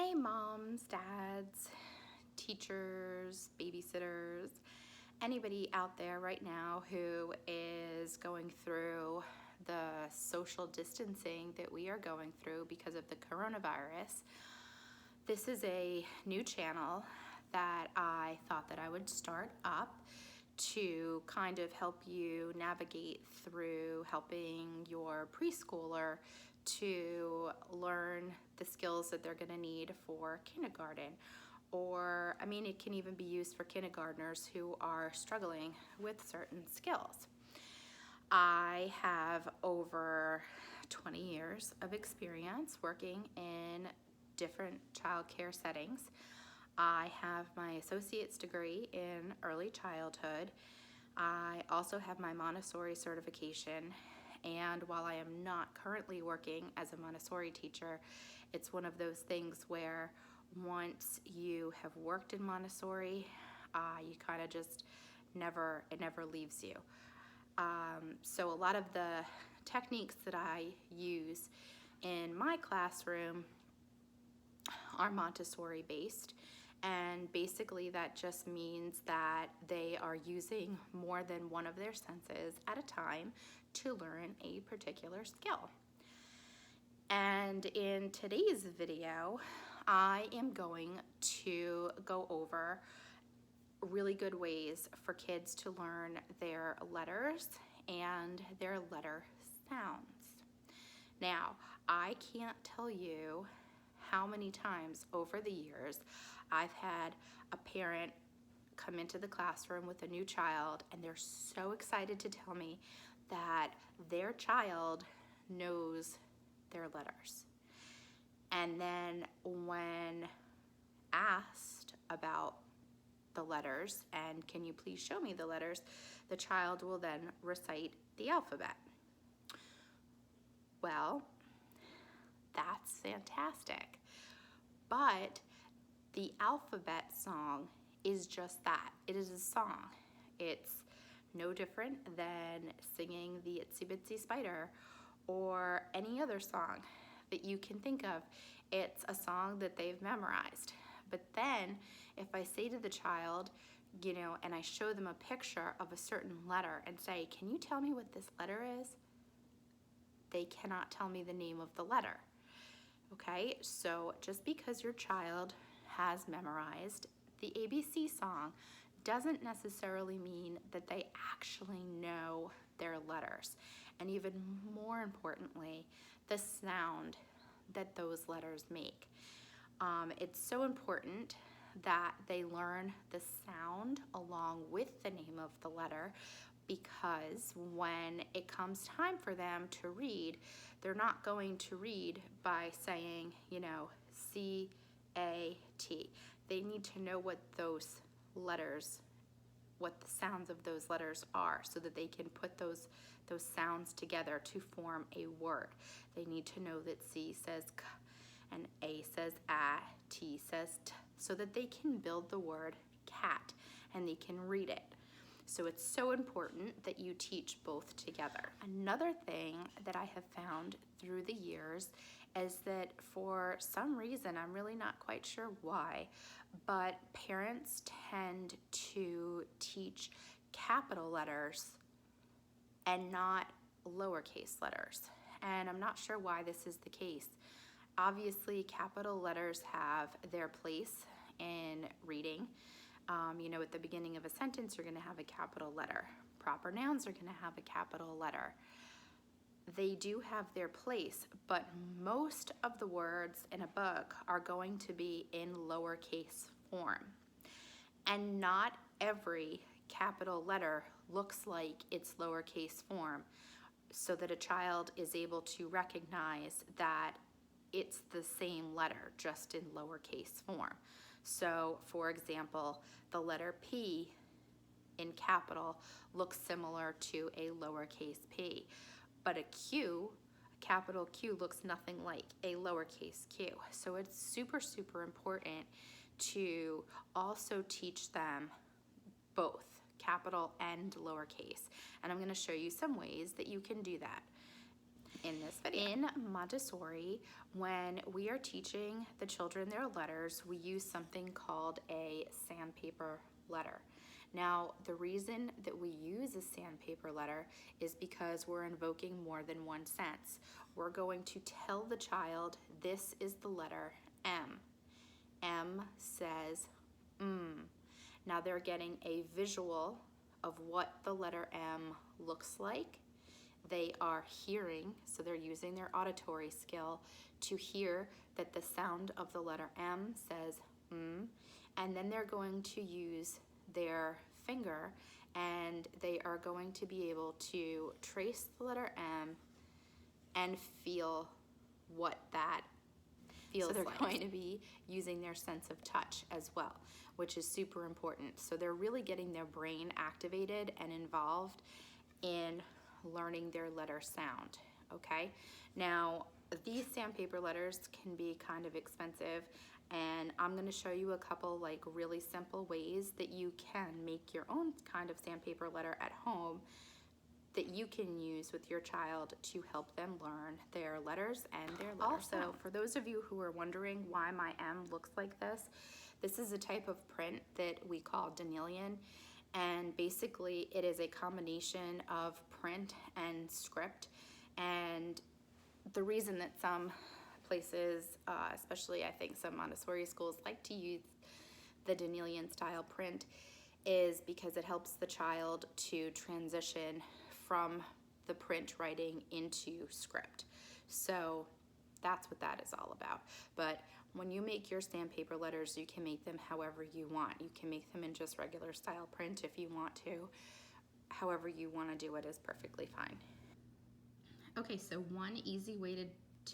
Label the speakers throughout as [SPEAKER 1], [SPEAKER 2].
[SPEAKER 1] Hey moms, dads, teachers, babysitters, anybody out there right now who is going through the social distancing that we are going through because of the coronavirus. This is a new channel that I thought that I would start up to kind of help you navigate through helping your preschooler to learn the skills that they're going to need for kindergarten. Or, I mean, it can even be used for kindergartners who are struggling with certain skills. I have over 20 years of experience working in different childcare settings. I have my associate's degree in early childhood. I also have my Montessori certification, and while I am not currently working as a Montessori teacher, it's one of those things where once you have worked in Montessori, you kind of just it never leaves you. So a lot of the techniques that I use in my classroom are Montessori based. And basically that just means that they are using more than one of their senses at a time to learn a particular skill. And in today's video, I am going to go over really good ways for kids to learn their letters and their letter sounds. Now, I can't tell you how many times over the years I've had a parent come into the classroom with a new child and they're so excited to tell me that their child knows their letters. And then when asked about the letters and can you please show me the letters, the child will then recite the alphabet. Well, that's fantastic. But the alphabet song is just that. It is a song. It's no different than singing the Itsy Bitsy Spider or any other song that you can think of. It's a song that they've memorized. But then if I say to the child, and I show them a picture of a certain letter and say, can you tell me what this letter is? They cannot tell me the name of the letter. Okay, so just because your child has memorized the ABC song doesn't necessarily mean that they actually know their letters. And even more importantly, the sound that those letters make. It's so important that they learn the sound along with the name of the letter, because when it comes time for them to read, they're not going to read by saying, C-A-T. They need to know what those letters, what the sounds of those letters are, so that they can put those sounds together to form a word. They need to know that C says K and A says A, T says T, so that they can build the word cat and they can read it. So it's so important that you teach both together. Another thing that I have found through the years is that for some reason, I'm really not quite sure why, but parents tend to teach capital letters and not lowercase letters. And I'm not sure why this is the case. Obviously, capital letters have their place in reading. At the beginning of a sentence, you're going to have a capital letter. Proper nouns are going to have a capital letter. They do have their place, but most of the words in a book are going to be in lowercase form. And not every capital letter looks like its lowercase form, so that a child is able to recognize that it's the same letter, just in lowercase form. So, for example, the letter P in capital looks similar to a lowercase p, but a Q, a capital Q, looks nothing like a lowercase q. So it's super, super important to also teach them both capital and lowercase. And I'm going to show you some ways that you can do that. in this video. In Montessori, when we are teaching the children their letters, we use something called a sandpaper letter. Now, the reason that we use a sandpaper letter is because we're invoking more than one sense. We're going to tell the child, this is the letter M. M says Now they're getting a visual of what the letter M looks like. They are hearing, so they're using their auditory skill to hear that the sound of the letter M says and then they're going to use their finger and they are going to be able to trace the letter M and feel what that feels like. So they're going to be using their sense of touch as well, which is super important. So they're really getting their brain activated and involved in learning their letter sound, okay? Now, these sandpaper letters can be kind of expensive, and I'm going to show you a couple like really simple ways that you can make your own kind of sandpaper letter at home that you can use with your child to help them learn their letters and their letter sound. Also, for those of you who are wondering why my M looks like this is a type of print that we call Danielian, and basically it is a combination of print and script. And the reason that some places, especially I think some Montessori schools, like to use the Danielian style print is because it helps the child to transition from the print writing into script. So that's what that is all about. But when you make your sandpaper letters, you can make them however you want. You can make them in just regular style print if you want to. However you want to do it is perfectly fine. Okay, so one easy way to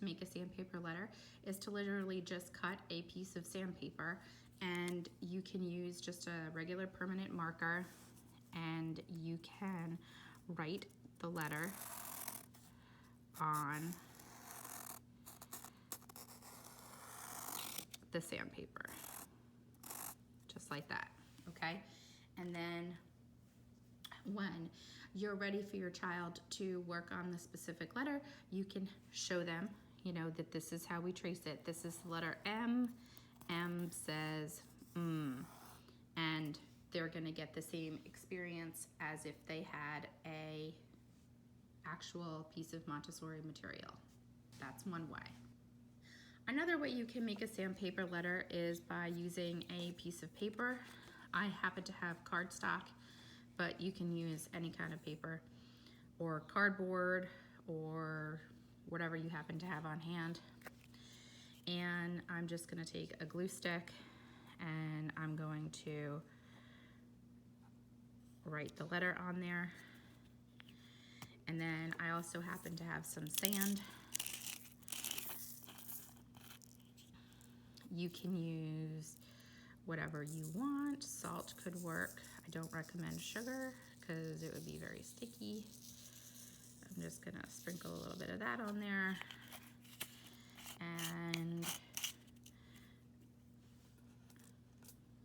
[SPEAKER 1] make a sandpaper letter is to literally just cut a piece of sandpaper, and you can use just a regular permanent marker and you can write the letter on the sandpaper, just like that, okay? And then when you're ready for your child to work on the specific letter, you can show them, you know, that this is how we trace it. This is the letter M. M says and they're gonna get the same experience as if they had a actual piece of Montessori material. That's one way. Another way you can make a sandpaper letter is by using a piece of paper. I happen to have cardstock, but you can use any kind of paper or cardboard or whatever you happen to have on hand. And I'm just gonna take a glue stick and I'm going to write the letter on there. And then I also happen to have some sand. You can use whatever you want. Salt could work. I don't recommend sugar because it would be very sticky. I'm just gonna sprinkle a little bit of that on there. And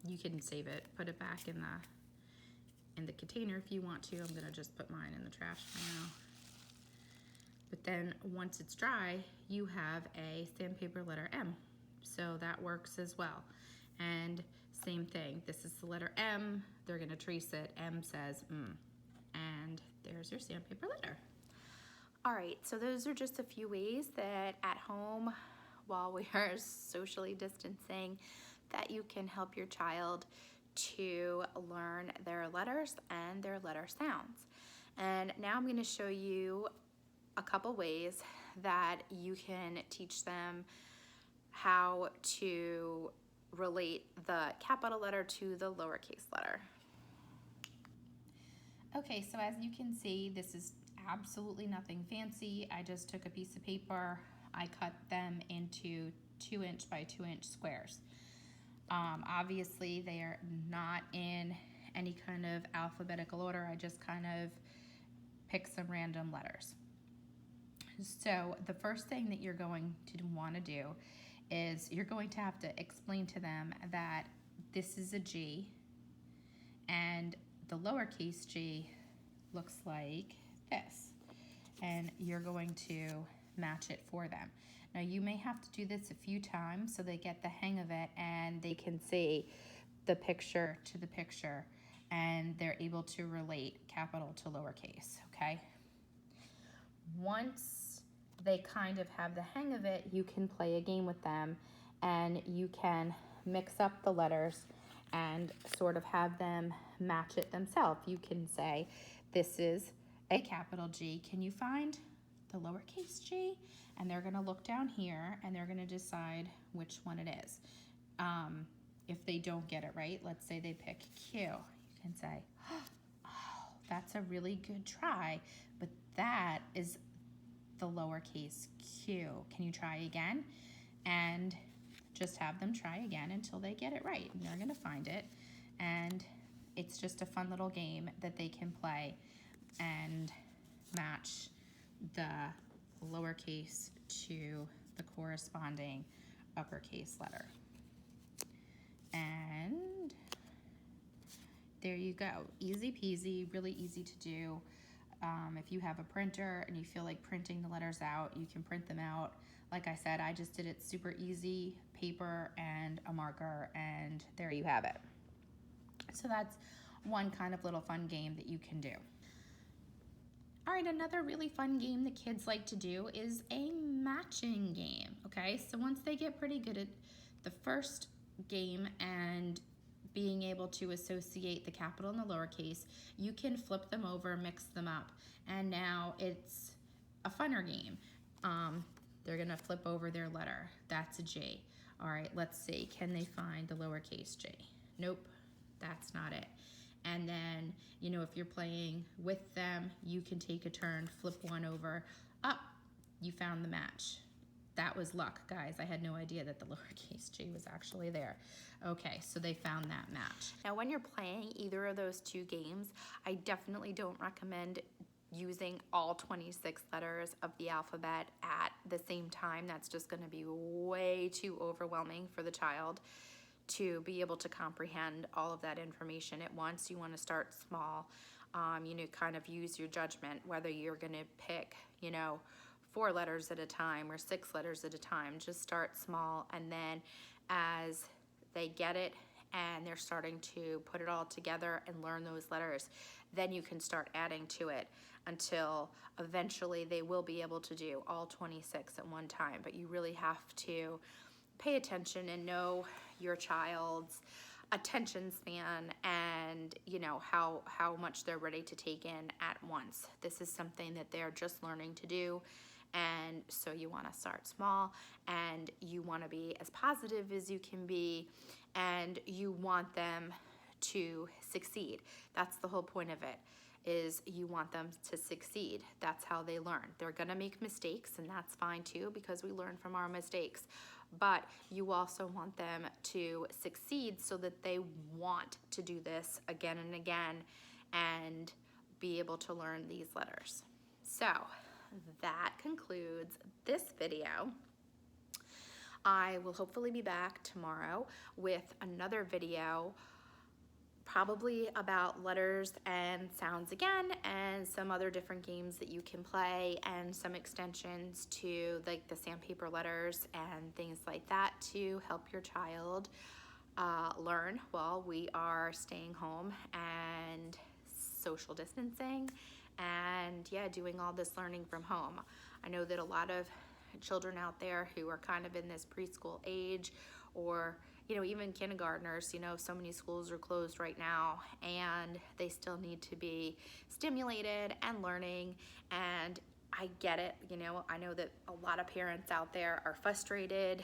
[SPEAKER 1] you can save it, put it back in the container if you want to. I'm gonna just put mine in the trash for now. But then once it's dry, you have a sandpaper letter M. So that works as well. And same thing, this is the letter M, they're gonna trace it, M says and there's your sandpaper letter. All right, so those are just a few ways that at home, while we are socially distancing, that you can help your child to learn their letters and their letter sounds. And now I'm gonna show you a couple ways that you can teach them how to relate the capital letter to the lowercase letter. Okay, so as you can see, this is absolutely nothing fancy. I just took a piece of paper, I cut them into 2" by 2" squares. Obviously they are not in any kind of alphabetical order. I just kind of picked some random letters. So the first thing that you're going to want to do is you're going to have to explain to them that this is a G and the lowercase g looks like this. And you're going to match it for them. Now you may have to do this a few times so they get the hang of it and they can see the picture to the picture and they're able to relate capital to lowercase, okay? Once they kind of have the hang of it, you can play a game with them and you can mix up the letters and sort of have them match it themselves. You can say, this is a capital G. Can you find the lowercase g? And they're gonna look down here and they're gonna decide which one it is. If they don't get it right, let's say they pick Q, you can say, oh, that's a really good try, but that is the lowercase q. Can you try again? And just have them try again until they get it right. And they're gonna find it. And it's just a fun little game that they can play and match the lowercase to the corresponding uppercase letter. And there you go. Easy peasy, really easy to do. If you have a printer and you feel like printing the letters out, you can print them out. Like I said, I just did it super easy, paper and a marker, and there you have it. So that's one kind of little fun game that you can do. All right, another really fun game that kids like to do is a matching game, okay? So once they get pretty good at the first game and being able to associate the capital and the lowercase, you can flip them over, mix them up, and now it's a funner game. They're gonna flip over their letter. That's a J. All right, let's see, can they find the lowercase J? Nope, that's not it. And then, you know, if you're playing with them, you can take a turn, flip one over, up, you found the match. That was luck, guys. I had no idea that the lowercase g was actually there. Okay, so they found that match. Now, when you're playing either of those two games, I definitely don't recommend using all 26 letters of the alphabet at the same time. That's just gonna be way too overwhelming for the child to be able to comprehend all of that information at once. You wanna start small, you know, kind of use your judgment, whether you're gonna pick, you know, 4 letters at a time or 6 letters at a time. Just start small, and then as they get it and they're starting to put it all together and learn those letters, then you can start adding to it until eventually they will be able to do all 26 at one time. But you really have to pay attention and know your child's attention span and, you know, how much they're ready to take in at once. This is something that they're just learning to do. And so you want to start small, and you want to be as positive as you can be, and you want them to succeed. That's the whole point of it, is you want them to succeed. That's how they learn. They're going to make mistakes, and that's fine too, because we learn from our mistakes. But you also want them to succeed so that they want to do this again and again and be able to learn these letters. So that concludes this video. I will hopefully be back tomorrow with another video, probably about letters and sounds again, and some other different games that you can play, and some extensions to like the sandpaper letters and things like that to help your child learn while we are staying home and social distancing and doing all this learning from home. I know that a lot of children out there who are kind of in this preschool age, or you know, even kindergartners, you know, so many schools are closed right now and they still need to be stimulated and learning. And I get it, you know, I know that a lot of parents out there are frustrated.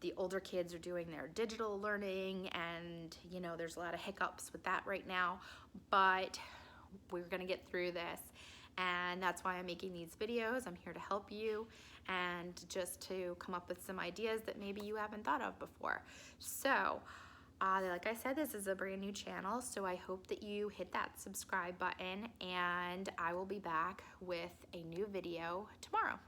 [SPEAKER 1] The older kids are doing their digital learning, and you know, there's a lot of hiccups with that right now, but we're gonna get through this. And that's why I'm making these videos. I'm here to help you and just to come up with some ideas that maybe you haven't thought of before. So, like I said, this is a brand new channel, so I hope that you hit that subscribe button, and I will be back with a new video tomorrow.